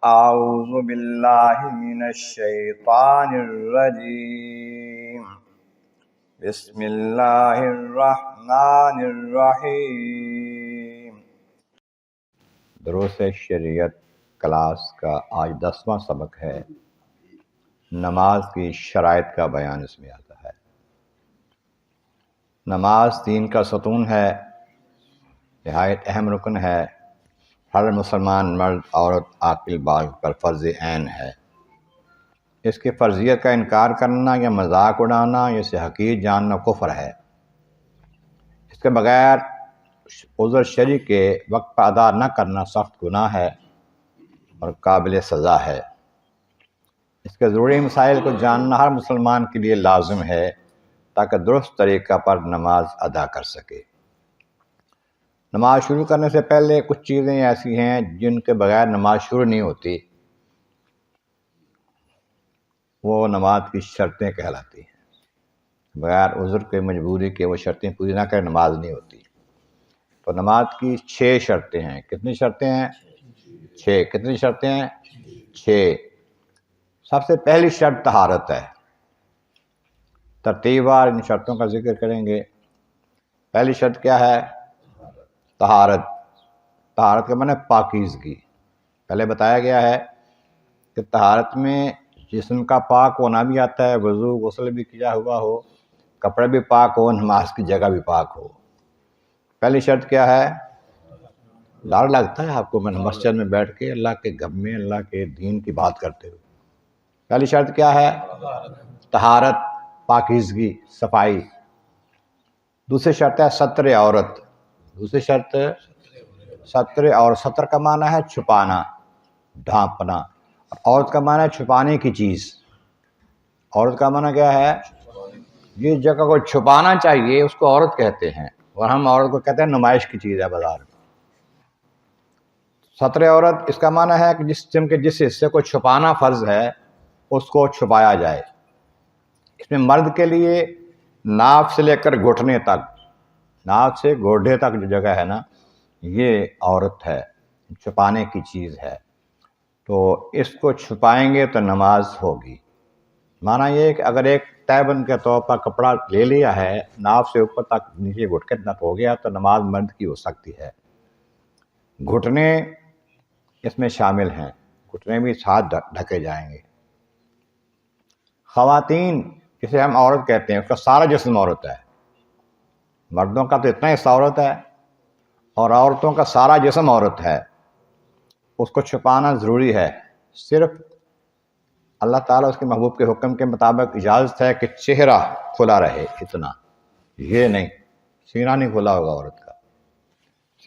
اعوذ باللہ من الشیطان الرجیم بسم اللہ الرحمن الرحیم۔ دروس شریعت کلاس کا آج 10واں سبق ہے۔ نماز کی شرائط کا بیان اس میں آتا ہے۔ نماز دین کا ستون ہے، نہایت اہم رکن ہے، ہر مسلمان مرد عورت عاقل بالغ پر فرض عین ہے۔ اس کی فرضیت کا انکار کرنا یا مذاق اڑانا یا اسے حقیر جاننا کفر ہے۔ اس کے بغیر عذر شرعی کے وقت پر ادا نہ کرنا سخت گناہ ہے اور قابل سزا ہے۔ اس کے ضروری مسائل کو جاننا ہر مسلمان کے لیے لازم ہے تاکہ درست طریقہ پر نماز ادا کر سکے۔ نماز شروع کرنے سے پہلے کچھ چیزیں ایسی ہیں جن کے بغیر نماز شروع نہیں ہوتی، وہ نماز کی شرطیں کہلاتی ہیں۔ بغیر عذر کے مجبوری کے وہ شرطیں پوری نہ کریں نماز نہیں ہوتی۔ تو نماز کی 6 شرطیں ہیں۔ کتنی شرطیں ہیں؟ 6۔ کتنی شرطیں ہیں؟ 6۔ سب سے پہلی شرط طہارت ہے۔ ترتیب وار ان شرطوں کا ذکر کریں گے۔ پہلی شرط کیا ہے؟ طہارت۔ طہارت کا معنی پاکیزگی۔ پہلے بتایا گیا ہے کہ طہارت میں جسم کا پاک ہونا بھی آتا ہے، وضو غسل بھی کیا ہوا ہو، کپڑے بھی پاک ہو، نماز کی جگہ بھی پاک ہو۔ پہلی شرط کیا ہے؟ ڈر لگتا ہے آپ کو میں مسجد میں بیٹھ کے اللہ کے گھر میں اللہ کے دین کی بات کرتے ہوئے۔ پہلی شرط کیا ہے؟ طہارت، پاکیزگی، صفائی۔ دوسری شرط ہے ستر عورت۔ دوسری شرط ستر، اور ستر کا معنی ہے چھپانا، ڈھانپنا۔ عورت کا معنی ہے چھپانے کی چیز۔ عورت کا معنی کیا ہے؟ جس جگہ کو چھپانا چاہیے اس کو عورت کہتے ہیں، اور ہم عورت کو کہتے ہیں نمائش کی چیز ہے بازار میں۔ ستر عورت اس کا معنی ہے کہ جسم کے جس حصے کو چھپانا فرض ہے اس کو چھپایا جائے۔ اس میں مرد کے لیے ناف سے لے کر گھٹنے تک، ناف سے گوڈھے تک جو جگہ ہے نا، یہ عورت ہے، چھپانے کی چیز ہے۔ تو اس کو چھپائیں گے تو نماز ہوگی۔ معنی یہ ہے کہ اگر ایک تیبند کے طور پر کپڑا لے لیا ہے، ناف سے اوپر تک نیچے گھٹنے تک ہو گیا تو نماز مرد کی ہو سکتی ہے۔ گھٹنے اس میں شامل ہیں، گھٹنے بھی ساتھ ڈھکے جائیں گے۔ خواتین جسے ہم عورت کہتے ہیں اس کا سارا جسم عورت ہے۔ مردوں کا تو اتنا حصہ عورت ہے اور عورتوں کا سارا جسم عورت ہے، اس کو چھپانا ضروری ہے۔ صرف اللہ تعالیٰ اس کے محبوب کے حکم کے مطابق اجازت ہے کہ چہرہ کھلا رہے، اتنا، یہ نہیں، سینہ نہیں کھلا ہوگا عورت کا،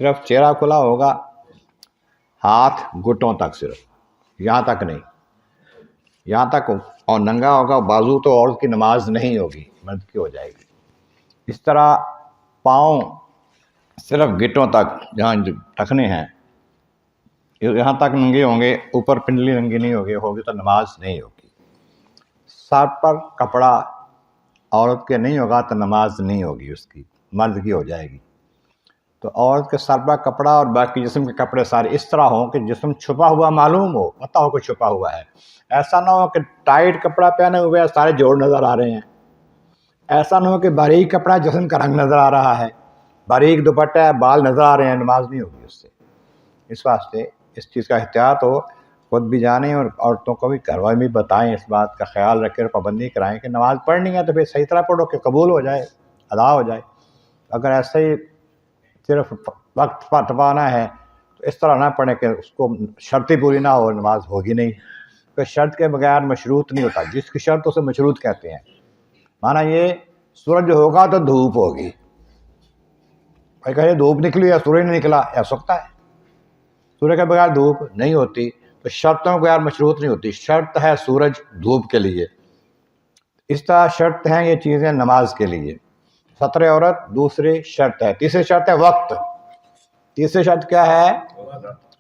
صرف چہرہ کھلا ہوگا، ہاتھ گھٹوں تک، صرف یہاں تک نہیں، یہاں تک، اور ننگا ہوگا بازو تو عورت کی نماز نہیں ہوگی، مرد کی ہو جائے گی۔ اس طرح پاؤں صرف گھٹوں تک جہاں ٹھکنے ہیں یہاں تک ننگے ہوں گے، اوپر پنڈلی ننگی نہیں ہوگی تو نماز نہیں ہوگی۔ سر پر کپڑا عورت کے نہیں ہوگا تو نماز نہیں ہوگی، اس کی مرد کی ہو جائے گی۔ تو عورت کے سر پر کپڑا اور باقی جسم کے کپڑے سارے اس طرح ہوں کہ جسم چھپا ہوا معلوم ہو، پتہ ہو کہ چھپا ہوا ہے۔ ایسا نہ ہو کہ ٹائٹ کپڑا پہنے ہوئے سارے جوڑ نظر آ رہے ہیں، ایسا نہ ہو کہ باریک کپڑا جسم کا رنگ نظر آ رہا ہے، باریک دوپٹہ ہے بال نظر آ رہے ہیں، نماز نہیں ہوگی اس سے۔ اس واسطے اس چیز کا احتیاط ہو، خود بھی جانیں اور عورتوں کو بھی گھر والے بھی بتائیں، اس بات کا خیال رکھیں اور پابندی کرائیں کہ نماز پڑھنی ہے تو پھر صحیح طرح پڑھو کہ قبول ہو جائے، ادا ہو جائے۔ اگر ایسے ہی صرف وقت پٹوانا ہے تو اس طرح نہ پڑھیں کہ اس کو شرطی پوری نہ ہو، نماز ہوگی نہیں۔ کہ شرط کے بغیر مشروط نہیں ہوتا، جس کی شرط اسے مشروط کہتے ہیں۔ معنی یہ سورج ہوگا تو دھوپ ہوگی، بھائی کہے دھوپ نکلی یا سورج نہیں نکلا، ایسا سکتا ہے؟ سورج کے بغیر دھوپ نہیں ہوتی، تو شرطوں کے بغیر مشروط نہیں ہوتی۔ شرط ہے سورج دھوپ کے لیے، اس طرح شرط ہیں یہ چیزیں نماز کے لیے۔ ستر عورت دوسری شرط ہے۔ تیسری شرط ہے وقت۔ تیسری شرط کیا ہے؟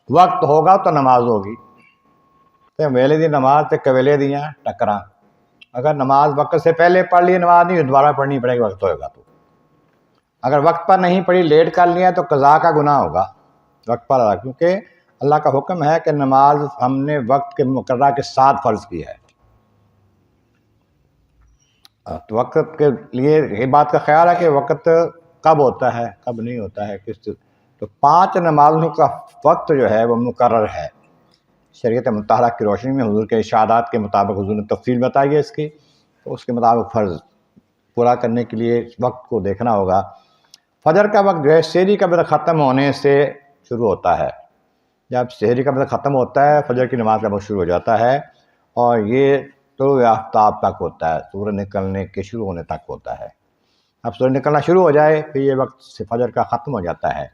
وقت ہوگا تو نماز ہوگی۔ تو ویلے دی نماز تے قبیلے دیاں ٹکراں، اگر نماز وقت سے پہلے پڑھ لی نماز نہیں دوبارہ پڑھنی پڑے گی وقت ہوئے گا تو۔ اگر وقت پر نہیں پڑھی لیٹ کر لیا تو قضا کا گناہ ہوگا وقت پر ادا، کیونکہ اللہ کا حکم ہے کہ نماز ہم نے وقت کے مقررہ کے ساتھ فرض کی ہے. تو وقت کے لیے یہ بات کا خیال ہے کہ وقت کب ہوتا ہے کب نہیں ہوتا ہے کس. تو 5 نمازوں کا وقت جو ہے وہ مقرر ہے شریعت مطہرہ کی روشنی میں. حضور کے ارشادات کے مطابق حضور نے تفصیل بتائی ہے اس کی، تو اس کے مطابق فرض پورا کرنے کے لیے وقت کو دیکھنا ہوگا. فجر کا وقت جو ہے سحری کا وقت ختم ہونے سے شروع ہوتا ہے. جب سحری کا وقت ختم ہوتا ہے فجر کی نماز کا وقت شروع ہو جاتا ہے، اور یہ طلوع آفتاب تک ہوتا ہے، سورج نکلنے کے شروع ہونے تک ہوتا ہے. اب سورج نکلنا شروع ہو جائے پھر یہ وقت فجر کا ختم ہو جاتا ہے.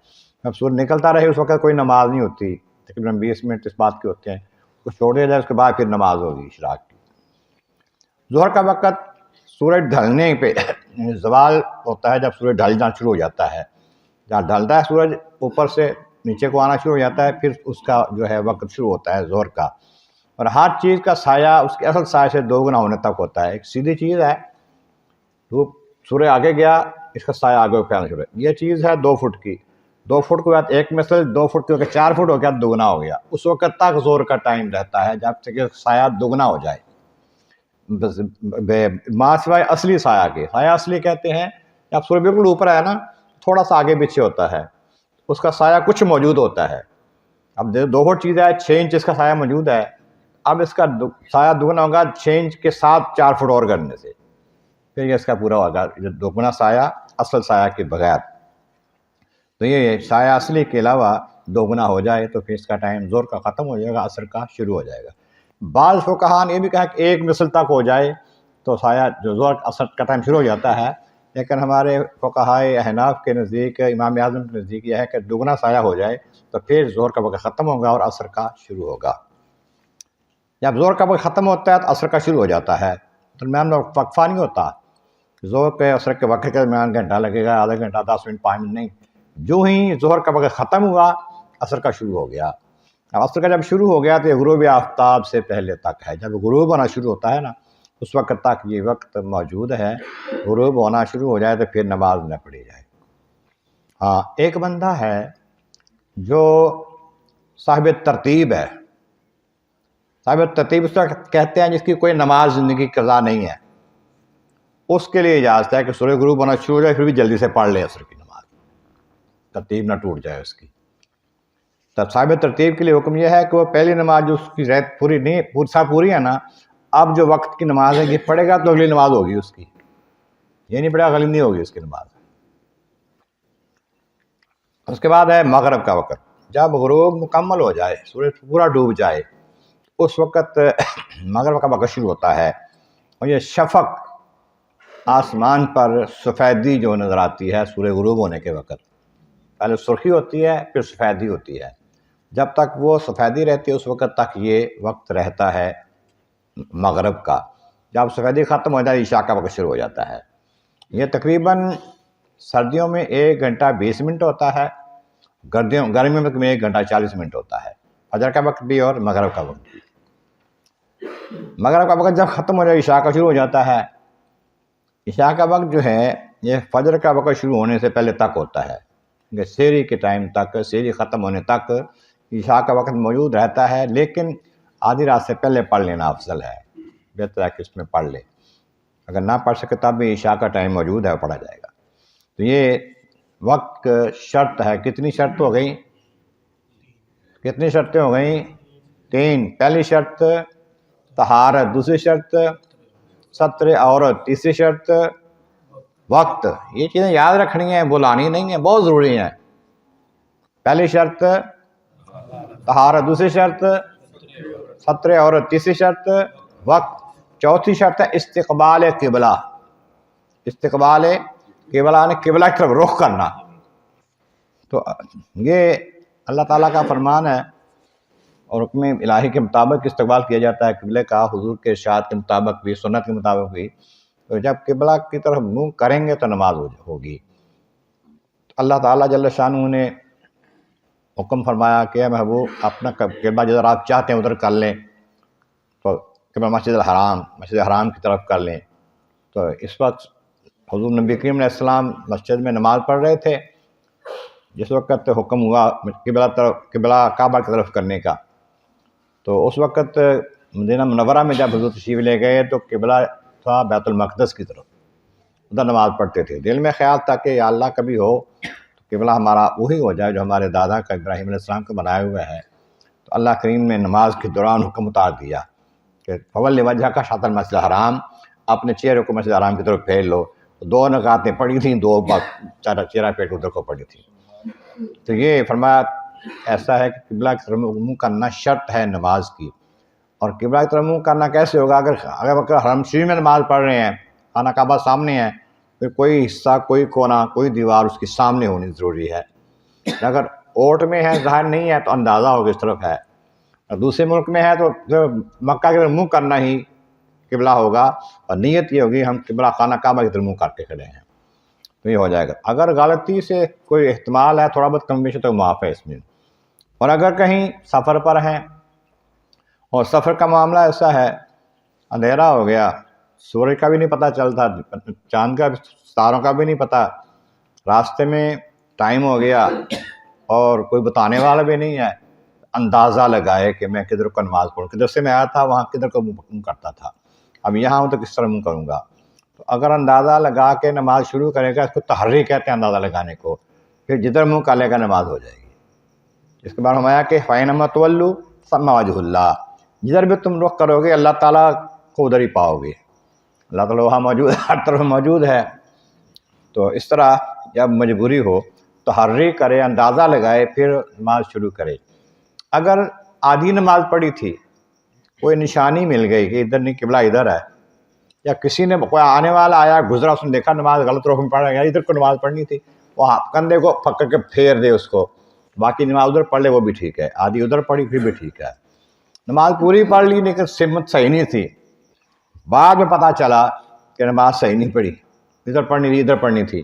اب سورج نکلتا رہے اس وقت کوئی نماز نہیں ہوتی، تقریباً 20 منٹ اس بات کے ہوتے ہیں، اس کو چھوڑ دیا جائے، اس کے بعد پھر نماز ہوگی اشراق کی. ظہر کا وقت سورج ڈھلنے پہ زوال ہوتا ہے، جب سورج ڈھلنا شروع ہو جاتا ہے، جہاں ڈھلتا ہے سورج اوپر سے نیچے کو آنا شروع ہو جاتا ہے، پھر اس کا جو ہے وقت شروع ہوتا ہے ظہر کا. اور ہر چیز کا سایہ اس کے اصل سایہ سے 2 گنا ہونے تک ہوتا ہے. ایک سیدھی چیز ہے، دھوپ سورج آگے گیا اس کا سایہ آگے پھیلنا شروع ہے. یہ چیز ہے 2 فٹ کی، 2 فٹ کے بعد 1 مثل 2 فٹ کے بعد 4 فٹ ہو گیا، 2 گنا ہو گیا. اس وقت تک ظہر کا ٹائم رہتا ہے جب تک کہ سایہ 2 گنا ہو جائے، ما سوائے اصلی سایہ کے. سایہ اصلی کہتے ہیں جب سورج بالکل اوپر آیا نا، تھوڑا سا آگے پیچھے ہوتا ہے، اس کا سایہ کچھ موجود ہوتا ہے. اب 2 فٹ چیز ہے، 6 انچ اس کا سایہ موجود ہے، اب اس کا سایہ 2 گنا ہوگا 6 انچ کے ساتھ 4 فٹ اور کرنے سے، پھر یہ اس کا پورا ہوگا 2 گنا سایہ اصل سایہ کے بغیر. تو یہ سایہ اصلی کے علاوہ 2 گنا ہو جائے تو پھر اس کا ٹائم ظہر کا ختم ہو جائے گا، عصر کا شروع ہو جائے گا. بعض فقہاء نے یہ بھی کہا کہ 1 مثل تک ہو جائے تو سایہ جو ظہر عصر کا ٹائم شروع ہو جاتا ہے، لیکن ہمارے فقہاء احناف کے نزدیک، امام اعظم کے نزدیک یہ ہے کہ 2 گنا سایہ ہو جائے تو پھر ظہر کا وقت ختم ہوگا اور عصر کا شروع ہوگا. جب ظہر کا وقت ختم ہوتا ہے تو عصر کا شروع ہو جاتا ہے. درمیان میں وقفہ نہیں ہوتا، ظہر کے عصر کے وقت کے درمیان گھنٹہ لگے گا، آدھا گھنٹہ، 10 منٹ، 5 منٹ نہیں. جو ہی ظہر کا وقت ختم ہوا عصر کا شروع ہو گیا. اب عصر کا جب شروع ہو گیا تو یہ غروب آفتاب سے پہلے تک ہے. جب غروب ہونا شروع ہوتا ہے نا اس وقت تک یہ وقت موجود ہے. غروب ہونا شروع ہو جائے تو پھر نماز نہ پڑھی جائے. ہاں، ایک بندہ ہے جو صاحب ترتیب ہے. صاحب ترتیب اس طرح کہتے ہیں جس کی کوئی نماز زندگی قضا نہیں ہے. اس کے لیے اجازت ہے کہ سورج غروب ہونا شروع ہو جائے پھر بھی جلدی سے پڑھ لے عصر کی نماز، ترتیب نہ ٹوٹ جائے اس کی. تب صاحب ترتیب کے لیے حکم یہ ہے کہ وہ پہلی نماز جو اس کی رات پوری نہیں پوری ہے نا، اب جو وقت کی نماز ہے یہ پڑھے گا تو اگلی نماز ہوگی اس کی، یہ نہیں پڑھے گا اگلی نہیں ہوگی اس کی نماز. اس کے بعد ہے مغرب کا وقت. جب غروب مکمل ہو جائے، سورج پورا ڈوب جائے، اس وقت مغرب کا وقت شروع ہوتا ہے. اور یہ شفق آسمان پر سفیدی جو نظر آتی ہے سورج غروب ہونے کے وقت، پہلے سرخی ہوتی ہے پھر سفیدی ہوتی ہے. جب تک وہ سفیدی رہتی ہے اس وقت تک یہ وقت رہتا ہے مغرب کا. جب سفیدی ختم ہو جائے عشاء کا وقت شروع ہو جاتا ہے. یہ تقریباً سردیوں میں 1 گھنٹہ 20 منٹ ہوتا ہے، گرمیوں میں 1 گھنٹہ 40 منٹ ہوتا ہے. فجر کا وقت بھی اور مغرب کا وقت بھی. مغرب کا وقت جب ختم ہو جائے عشاء کا شروع ہو جاتا ہے. عشاء کا وقت جو ہے یہ فجر کا وقت شروع ہونے سے پہلے تک ہوتا ہے، کہ سحری کے ٹائم تک، سحری ختم ہونے تک عشاء کا وقت موجود رہتا ہے. لیکن آدھی رات سے پہلے پڑھ لینا افضل ہے، بہتر ہے کہ اس میں پڑھ لے. اگر نہ پڑھ سکے تب بھی عشاء کا ٹائم موجود ہے پڑھا جائے گا. تو یہ وقت شرط ہے. کتنی شرط ہو گئی؟ کتنی شرطیں ہو گئیں؟ 3. پہلی شرط طہارت، دوسری شرط ستر عورت، تیسری شرط وقت. یہ چیزیں یاد رکھنی ہیں، بلانی نہیں ہیں، بہت ضروری ہیں. پہلی شرط طہارت، دوسری شرط ستر عورت، تیسری شرط وقت، چوتھی شرط ہے استقبال قبلہ. استقبال قبلہ نے قبلہ کی طرف رخ کرنا. تو یہ اللہ تعالیٰ کا فرمان ہے اور حکم الہی کے مطابق استقبال کیا جاتا ہے قبلے کا، حضور کے ارشاد کے مطابق بھی، سنت کے مطابق بھی. تو جب قبلہ کی طرف منہ کریں گے تو نماز ہوگی. اللہ تعالیٰ جل شانہ نے حکم فرمایا کہ اے محبوب اپنا قبلہ جدھر آپ چاہتے ہیں ادھر کر لیں. تو قبلہ مسجد الحرام کی طرف کر لیں. تو اس وقت حضور نبی کریم علیہ السلام مسجد میں نماز پڑھ رہے تھے جس وقت حکم ہوا قبلہ کعبہ کی طرف کرنے کا، تو اس وقت مدینہ منورہ میں جب حضور تشریف لے گئے تو قبلہ تھا بیت المقدس کی طرف، ادھر نماز پڑھتے تھے۔ دل میں خیال تھا کہ یا اللہ کبھی ہو تو قبلہ ہمارا وہی ہو جائے جو ہمارے دادا کا ابراہیم علیہ السلام کا بنایا ہوا ہے۔ تو اللہ کریم نے نماز کے دوران حکم اتار دیا کہ فول وجہ کا شاطر المسجد الحرام، اپنے چہرے کو مسجد الحرام کی طرف پھیر لو۔ 2 رکعتیں پڑھی تھیں، 2 چہرہ پیٹ ادھر کو پڑھی تھیں۔ تو یہ فرمایا ایسا ہے کہ قبلہ کی طرف منہ کرنا شرط ہے نماز کی۔ اور قبلہ کی طرف منہ کرنا کیسے ہوگا؟ اگر حرم شریف میں نماز پڑھ رہے ہیں، خانہ کعبہ سامنے ہے، پھر کوئی حصہ، کوئی کونا، کوئی دیوار اس کے سامنے ہونی ضروری ہے۔ اگر اوٹ میں ہے، ظاہر نہیں ہے، تو اندازہ ہوگا اس طرف ہے۔ اور دوسرے ملک میں ہے تو مکہ کی طرف منہ کرنا ہی قبلہ ہوگا، اور نیت یہ ہوگی ہم قبلہ خانہ کعبہ کی طرف منہ کر کے کھڑے ہیں، تو یہ ہو جائے گا۔ اگر غلطی سے کوئی احتمال ہے تھوڑا بہت کم بیشی تو معاف ہے اس میں۔ اور اگر کہیں سفر پر ہیں اور سفر کا معاملہ ایسا ہے، اندھیرا ہو گیا، سورج کا بھی نہیں پتہ چلتا، چاند کا، ستاروں کا بھی نہیں پتہ، راستے میں ٹائم ہو گیا اور کوئی بتانے والا بھی نہیں ہے، اندازہ لگائے کہ میں کدھر کو نماز پڑھوں، کدھر سے میں آیا تھا وہاں کدھر کو منہ کرتا تھا، اب یہاں ہوں تو کس طرح منہ کروں گا۔ تو اگر اندازہ لگا کے نماز شروع کرے گا، اس کو تحری کہتے ہیں اندازہ لگانے کو، پھر جدھر منہ کر لے گا نماز ہو جائے گی۔ اس کے بعد ہمایا کہ فَإِنَّمَا تُوَلُّوا فَثَمَّ وَجْهُ اللَّهِ، جدھر بھی تم رخ کرو گے اللہ تعالیٰ کو ادھر ہی پاؤ گے، اللہ تعالیٰ وہاں موجود، ہر طرف موجود ہے۔ تو اس طرح جب مجبوری ہو تو تحری کرے، اندازہ لگائے، پھر نماز شروع کرے۔ اگر آدھی نماز پڑھی تھی، کوئی نشانی مل گئی کہ ادھر نہیں قبلہ ادھر ہے، یا کسی نے کوئی آنے والا آیا گزرا، اس نے دیکھا نماز غلط رخ میں پڑھ رہا ہے، ادھر کو نماز پڑھنی تھی، وہ کندھے کو پکڑ کے پھیر دے اس کو، باقی نماز ادھر پڑھ لے وہ بھی ٹھیک ہے، آدھی ادھر پڑھی پھر بھی ٹھیک ہے۔ نماز پوری پڑھ لی لیکن سمت صحیح نہیں تھی، بعد میں پتہ چلا کہ نماز صحیح نہیں پڑھی، ادھر پڑھنی تھی ادھر پڑھنی تھی،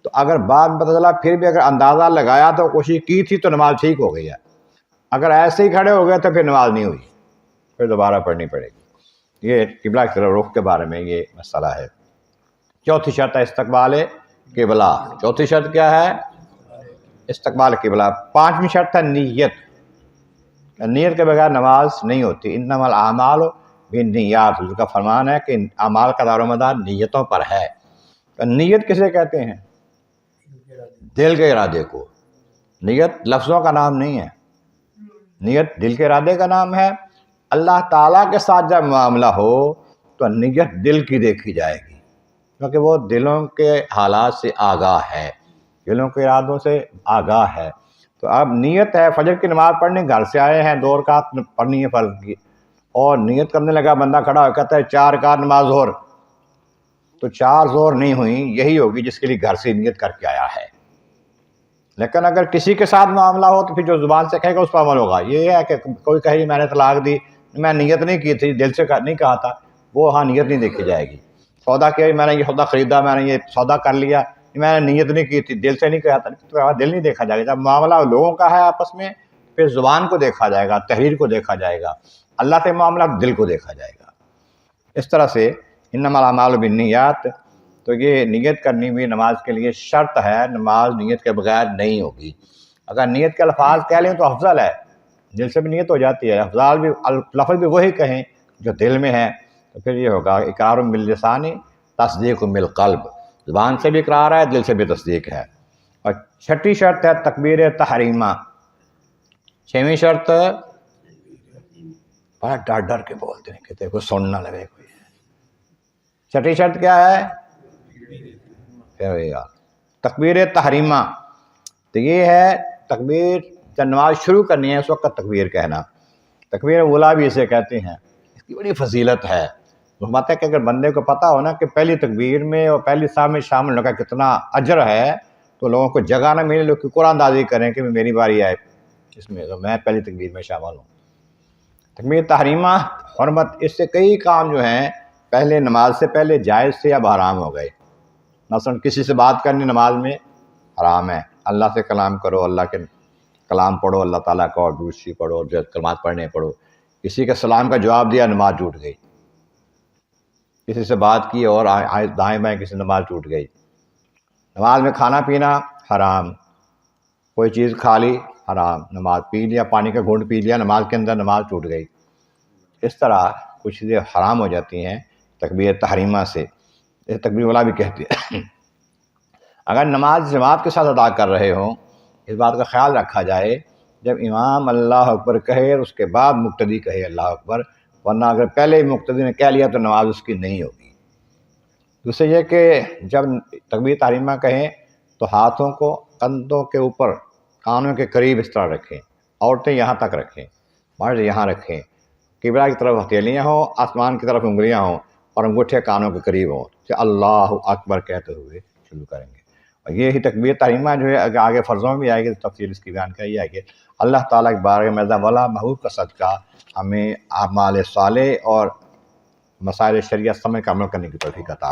تو اگر بعد میں پتہ چلا پھر بھی اگر اندازہ لگایا تو کوشش کی تھی تو نماز ٹھیک ہو گئی ہے، اگر ایسے ہی کھڑے ہو گئے تو پھر نماز نہیں ہوئی، پھر دوبارہ پڑھنی پڑے گی۔ یہ قبلہ کی طرف رخ کے بارے میں یہ مسئلہ ہے۔ چوتھی شرط ہے استقبال قبلہ۔ چوتھی شرط کیا ہے؟ استقبال قبلہ۔ پانچویں شرط ہے نیت۔ نیت کے بغیر نماز نہیں ہوتی۔ انما الاعمال بالنیات، اس کا فرمان ہے کہ اعمال کا دار و مدار نیتوں پر ہے۔ تو نیت کسے کہتے ہیں؟ دل کے ارادے کو۔ نیت لفظوں کا نام نہیں ہے، نیت دل کے ارادے کا نام ہے۔ اللہ تعالیٰ کے ساتھ جب معاملہ ہو تو نیت دل کی دیکھی جائے گی، کیونکہ وہ دلوں کے حالات سے آگاہ ہے، دلوں کے ارادوں سے آگاہ ہے۔ تو اب نیت ہے، فجر کی نماز پڑھنے گھر سے آئے ہیں، 2 رکعت پڑھنی ہے فرض کی، اور نیت کرنے لگا بندہ کھڑا ہو کہتا ہے 4 رکعت نماز ظہر، تو 4 ظہر نہیں ہوئیں، یہی ہوگی جس کے لیے گھر سے نیت کر کے آیا ہے۔ لیکن اگر کسی کے ساتھ معاملہ ہو تو پھر جو زبان سے کہے گا اس پر عمل ہوگا۔ یہ ہے کہ کوئی کہے جی میں نے طلاق دی، میں نیت نہیں کی تھی، دل سے نہیں کہا تھا، وہ ہاں نیت نہیں دیکھی جائے گی۔ سودا کیا، میں نے یہ سودا خریدا، میں نے یہ سودا کر لیا، میں نے نیت نہیں کی تھی، دل سے نہیں کہا تھا، تو دل نہیں دیکھا جائے گا۔ جب معاملہ لوگوں کا ہے آپس میں، پھر زبان کو دیکھا جائے گا، تحریر کو دیکھا جائے گا، اللہ سے معاملہ دل کو دیکھا جائے گا۔ اس طرح سے انما الاعمال بالنیات، تو یہ نیت کرنی بھی نماز کے لیے شرط ہے، نماز نیت کے بغیر نہیں ہوگی۔ اگر نیت کے الفاظ کہہ لیں تو افضل ہے، دل سے بھی نیت ہو جاتی ہے، افضال بھی لفظ بھی وہی کہیں جو دل میں ہے، تو پھر یہ ہوگا اقرار باللسان تصدیق بالقلب، زبان سے بھی اقرار ہے، دل سے بھی تصدیق ہے۔ اور چھٹی شرط ہے تکبیر تحریمہ۔ چھویں شرط بڑا ڈر ڈر کے بولتے ہیں، کہتے ہیں کوئی سن نہ لگے کوئی۔ چھٹی شرط کیا ہے؟ تکبیر تحریمہ۔ تو یہ ہے تکبیر جب نماز شروع کرنی ہے اس وقت تکبیر کہنا، تکبیر اولیٰ بھی اسے کہتے ہیں، اس کی بڑی فضیلت ہے۔ فرماتا ہے کہ اگر بندے کو پتہ ہو نا کہ پہلی تکبیر میں اور پہلی سال میں شامل ہونے کا کتنا اجر ہے، تو لوگوں کو جگہ نہ ملے، لوگ قرآن اندازی کریں کہ میری باری آئے اس میں، تو میں پہلی تکبیر میں شامل ہوں۔ تکبیر تحریمہ حرمت، اس سے کئی کام جو ہیں پہلے نماز سے پہلے جائز سے اب حرام ہو گئے۔ مثلا کسی سے بات کرنی نماز میں حرام ہے، اللہ سے کلام کرو، اللہ کے کلام پڑھو، اللہ تعالیٰ کا، اور دوسری پڑھو، جو کلمات پڑھنے پڑھو۔ کسی کے سلام کا جواب دیا، نماز ٹوٹ گئی۔ کسی سے بات کی اور دائیں بائیں کسی نماز ٹوٹ گئی۔ نماز میں کھانا پینا حرام، کوئی چیز کھا لی حرام، نماز پی لیا، پانی کا گھونٹ پی لیا نماز کے اندر، نماز ٹوٹ گئی۔ اس طرح کچھ چیزیں حرام ہو جاتی ہیں تکبیر تحریمہ سے، یہ تکبیر والا بھی کہتے ہیں۔ اگر نماز جماعت کے ساتھ ادا کر رہے ہوں، اس بات کا خیال رکھا جائے جب امام اللہ اکبر کہے اور اس کے بعد مقتدی کہے اللہ اکبر، ورنہ اگر پہلے ہی مقتدی نے کہہ لیا تو نماز اس کی نہیں ہوگی۔ دوسرے یہ کہ جب تکبیر تحریمہ کہیں تو ہاتھوں کو کندھوں کے اوپر کانوں کے قریب اس طرح رکھیں، عورتیں یہاں تک رکھیں، مرد یہاں رکھیں، قبلہ کی طرف ہتھیلیاں ہوں، آسمان کی طرف انگلیاں ہوں اور انگوٹھے کانوں کے قریب ہوں، کہ اللہ اکبر کہتے ہوئے شروع کریں گے۔ اور یہی تکبیر تحریمہ جو ہے آگے فرضوں میں بھی آئے گی، تفصیل اس کی بیان کی جائے گی۔ اللہ تعالیٰ کے بارگاہ میں والا محبوب کا صدقہ ہمیں اعمال صالح اور مسائل شریعت سمجھ کا عمل کرنے کی توفیق عطا